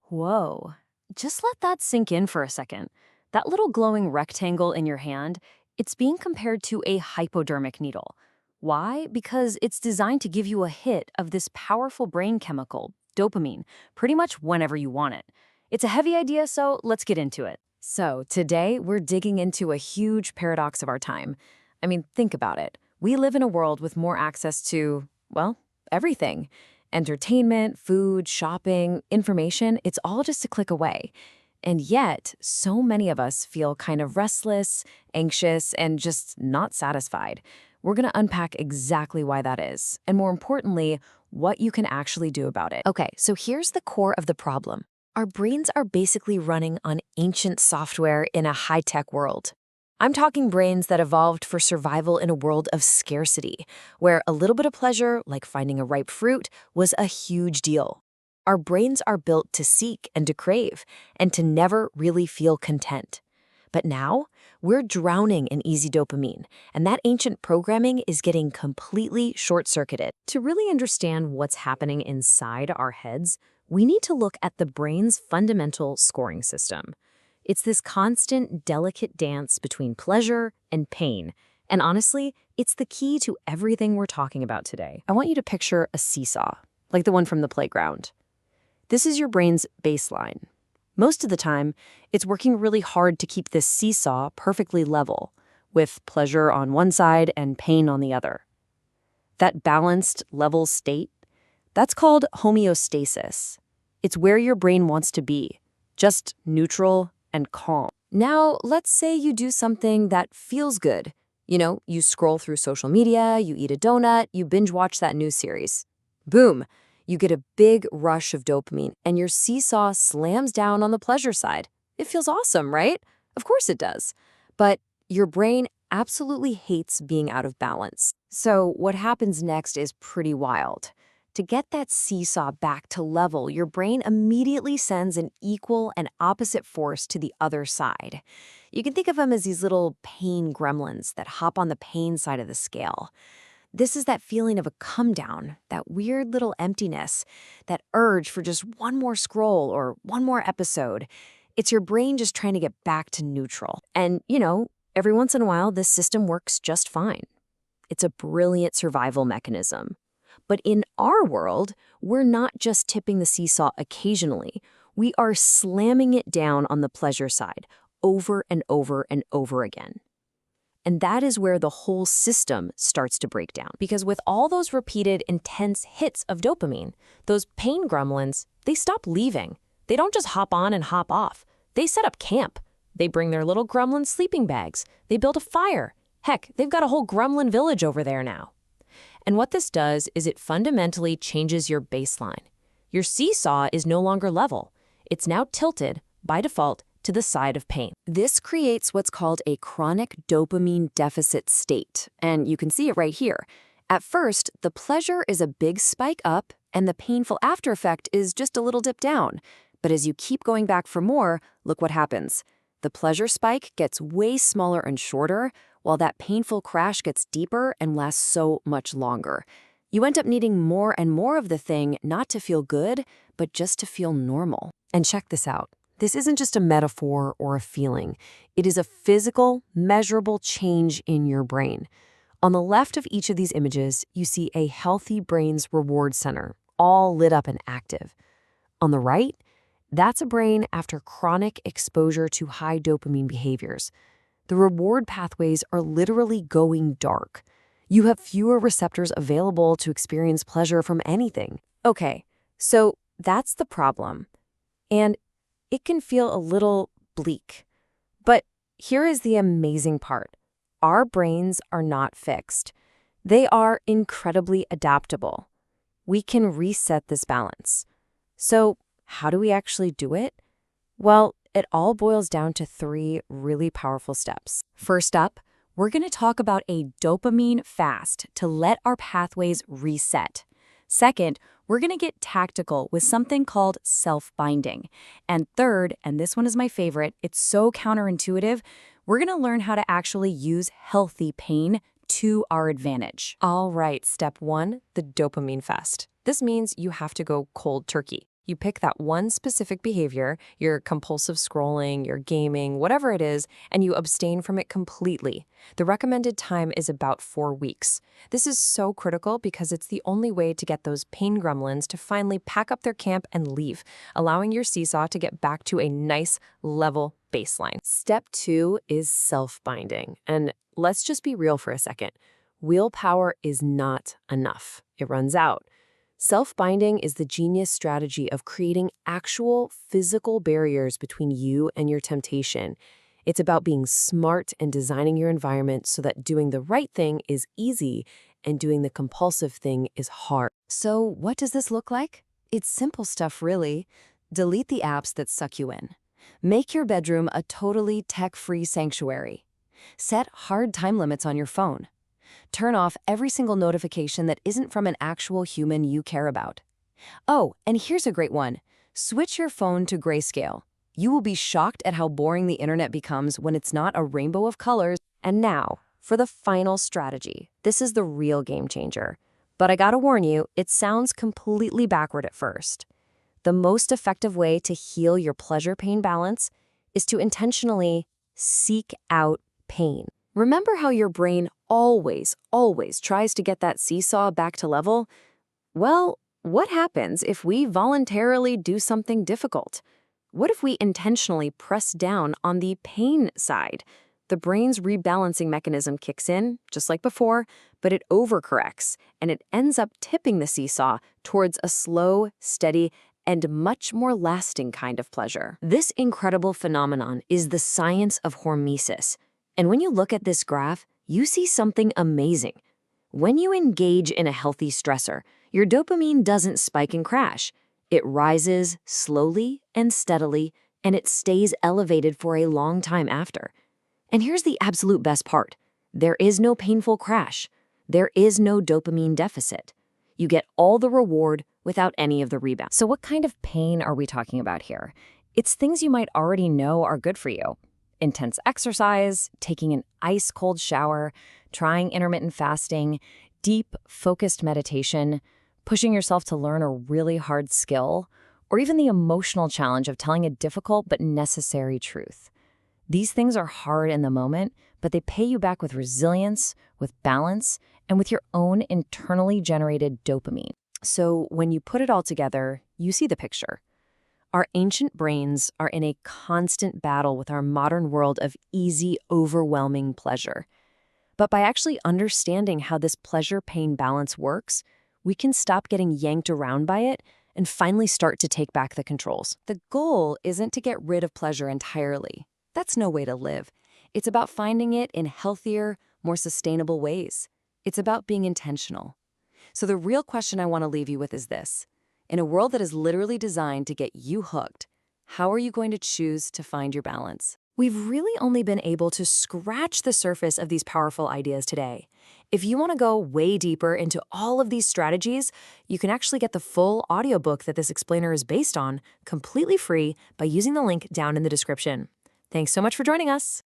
Whoa. Just let that sink in for a second. That little glowing rectangle in your hand, it's being compared to a hypodermic needle. Why? Because it's designed to give you a hit of this powerful brain chemical, dopamine, pretty much whenever you want it. It's a heavy idea, so let's get into it. So, today we're digging into a huge paradox of our time. I mean, think about it. We live in a world with more access to, well, everything. Entertainment, food, shopping, information, it's all just a click away. And yet, so many of us feel kind of restless, anxious, and just not satisfied. We're going to unpack exactly why that is, and more importantly, what you can actually do about it. Okay, so here's the core of the problem. Our brains are basically running on ancient software in a high-tech world. I'm talking brains that evolved for survival in a world of scarcity, where a little bit of pleasure, like finding a ripe fruit, was a huge deal. Our brains are built to seek and to crave, and to never really feel content. But now, we're drowning in easy dopamine, and that ancient programming is getting completely short-circuited. To really understand what's happening inside our heads, we need to look at the brain's fundamental scoring system. It's this constant, delicate dance between pleasure and pain. And honestly, it's the key to everything we're talking about today. I want you to picture a seesaw, like the one from the playground. This is your brain's baseline. Most of the time, it's working really hard to keep this seesaw perfectly level, with pleasure on one side and pain on the other. That balanced, level state, that's called homeostasis. It's where your brain wants to be, just neutral and calm. Now, let's say you do something that feels good. You scroll through social media, you eat a donut, you binge watch that news series. Boom, you get a big rush of dopamine, and your seesaw slams down on the pleasure side. It feels awesome, right? Of course it does. But your brain absolutely hates being out of balance. So what happens next is pretty wild. To get that seesaw back to level, your brain immediately sends an equal and opposite force to the other side. You can think of them as these little pain gremlins that hop on the pain side of the scale. This is that feeling of a come down, that weird little emptiness, that urge for just one more scroll or one more episode. It's your brain just trying to get back to neutral. And, every once in a while, this system works just fine. It's a brilliant survival mechanism. But in our world, we're not just tipping the seesaw occasionally. We are slamming it down on the pleasure side over and over and over again. And that is where the whole system starts to break down. Because with all those repeated intense hits of dopamine, those pain gremlins, they stop leaving. They don't just hop on and hop off. They set up camp. They bring their little gremlin sleeping bags. They build a fire. Heck, they've got a whole gremlin village over there now. And what this does is it fundamentally changes your baseline. Your seesaw is no longer level. It's now tilted, by default, to the side of pain. This creates what's called a chronic dopamine deficit state, and you can see it right here. At first, the pleasure is a big spike up, and the painful after effect is just a little dip down. But as you keep going back for more, look what happens. The pleasure spike gets way smaller and shorter, while that painful crash gets deeper and lasts so much longer. You end up needing more and more of the thing, not to feel good, but just to feel normal. And check this out. This isn't just a metaphor or a feeling. It is a physical, measurable change in your brain. On the left of each of these images, you see a healthy brain's reward center, all lit up and active. On the right, that's a brain after chronic exposure to high dopamine behaviors. The reward pathways are literally going dark. You have fewer receptors available to experience pleasure from anything. Okay, so that's the problem. And it can feel a little bleak. But here is the amazing part. Our brains are not fixed. They are incredibly adaptable. We can reset this balance. So how do we actually do it? Well, it all boils down to 3 really powerful steps. First up, we're going to talk about a dopamine fast to let our pathways reset. Second, we're going to get tactical with something called self-binding. And third, and this one is my favorite, it's so counterintuitive, we're going to learn how to actually use healthy pain to our advantage. All right, step 1, the dopamine fast. This means you have to go cold turkey. You pick that one specific behavior, your compulsive scrolling, your gaming, whatever it is, and you abstain from it completely. The recommended time is about 4 weeks. This is so critical because it's the only way to get those pain gremlins to finally pack up their camp and leave, allowing your seesaw to get back to a nice, level baseline. Step 2 is self-binding. And let's just be real for a second. Willpower is not enough. It runs out. Self-binding is the genius strategy of creating actual physical barriers between you and your temptation. It's about being smart and designing your environment so that doing the right thing is easy and doing the compulsive thing is hard. So what does this look like? It's simple stuff, really. Delete the apps that suck you in. Make your bedroom a totally tech-free sanctuary. Set hard time limits on your phone. Turn off every single notification that isn't from an actual human you care about. Oh, and here's a great one. Switch your phone to grayscale. You will be shocked at how boring the internet becomes when it's not a rainbow of colors. And now, for the final strategy. This is the real game changer. But I gotta warn you, it sounds completely backward at first. The most effective way to heal your pleasure-pain balance is to intentionally seek out pain. Remember how your brain always tries to get that seesaw back to level? Well, what happens if we voluntarily do something difficult? What if we intentionally press down on the pain side? The brain's rebalancing mechanism kicks in, just like before, but it overcorrects, and it ends up tipping the seesaw towards a slow, steady, and much more lasting kind of pleasure. This incredible phenomenon is the science of hormesis. And when you look at this graph, you see something amazing. When you engage in a healthy stressor, your dopamine doesn't spike and crash. It rises slowly and steadily, and it stays elevated for a long time after. And here's the absolute best part. There is no painful crash. There is no dopamine deficit. You get all the reward without any of the rebound. So what kind of pain are we talking about here? It's things you might already know are good for you. Intense exercise, taking an ice-cold shower, trying intermittent fasting, deep, focused meditation, pushing yourself to learn a really hard skill, or even the emotional challenge of telling a difficult but necessary truth. These things are hard in the moment, but they pay you back with resilience, with balance, and with your own internally generated dopamine. So when you put it all together, you see the picture. Our ancient brains are in a constant battle with our modern world of easy, overwhelming pleasure. But by actually understanding how this pleasure-pain balance works, we can stop getting yanked around by it and finally start to take back the controls. The goal isn't to get rid of pleasure entirely. That's no way to live. It's about finding it in healthier, more sustainable ways. It's about being intentional. So the real question I want to leave you with is this. In a world that is literally designed to get you hooked, how are you going to choose to find your balance? We've really only been able to scratch the surface of these powerful ideas today. If you want to go way deeper into all of these strategies, you can actually get the full audiobook that this explainer is based on completely free by using the link down in the description. Thanks so much for joining us.